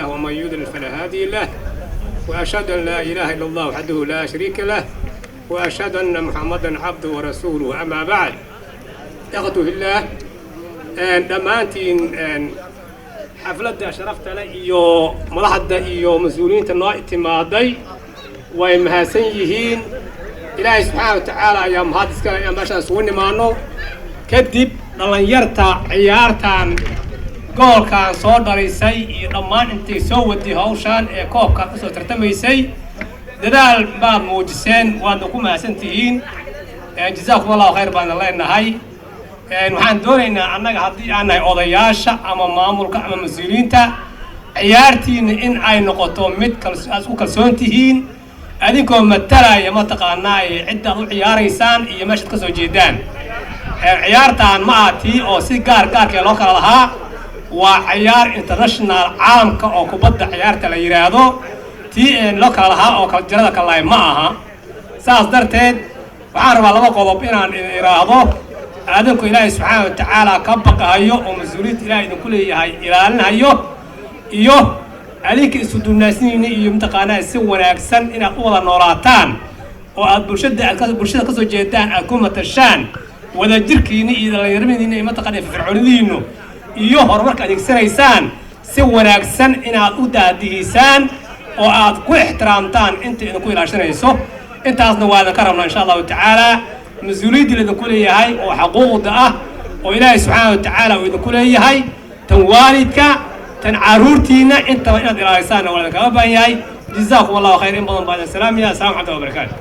الله ومن يضلل فلا هادي له وأشهد أن لا إله إلا الله وحده لا شريك له وأشهد أن محمدا عبده ورسوله. أما بعد أخوتي في الله dhammaantiin xafladda sharafta leh iyo madaxda iyo mas'uuliyiinta noo timaaday way mahadsan yihiin. ilaahay subxaanahu wa tacaala ayaa mahad iska leh inaan meeshaan isugu nimaano kadib dhalinyarta ciyaartan goolkan soo dhalisay iyo dhammaan intay soo wadi hawshaan ee koobka ka soo tartamaysay dadaal baad muujiseen waadna ku mahadsantihiin. jazaakum allahu khayr baan leenahay. waxaan doonaynaa annaga haddii aan nahay odayaasha ama maamulka ama mas'uuliyiinta ciyaartiina in ay noqoto mid aad isku kalsoon tihiin adinkoo matalaya mataqaanaa ciddaad u ciyaaraysaan iyo meeshaad ka soo jeedaan. ciyaartaan ma aha tii oo si gaarkee loo kala lahaa, waa ciyaar international caalamka oo kubadda ciyaarta la yidhaahdo tii loo kala lahaa oo kala jirada kala lahay ma aha. saas darteed waxaan rabaa laba qodob inaan iraahdo. adinku ilaahay subxaanahu wa tacaala ka baqahayo oo mas-uuliyadda ilaahay idinku leeyahay ilaalinayo iyo adinka isu duubnaasiniina iyo mataqaanaa si wanaagsan inaad u wada noolaataan oo aad bulshada ka soo jeedaan aad ku matashaan wadajirkiina iyo dhallinyaradiina iyo mataqaanaa firfircoonidiinu iyo horumarka adeegsanaysaan si wanaagsan inaad u daadihisaan oo aad ku ixtiraamtaan inta idinku ilaashanayso. intaasna waa idinka rabnaa insha allahu tacaala. mas-uuliyadda idinku leeyahay oo xaquuqda ah oo ilaahay subxaanahu wa tacaala uu idinku leeyahay tan waalidka tan caruurtiina intaba inaad ilaalisaanna waa idinkaga baahan yahay. jazaakum allahu khayr in badan baa idin salaamaya. assalaamu calaykum wa barakaatu.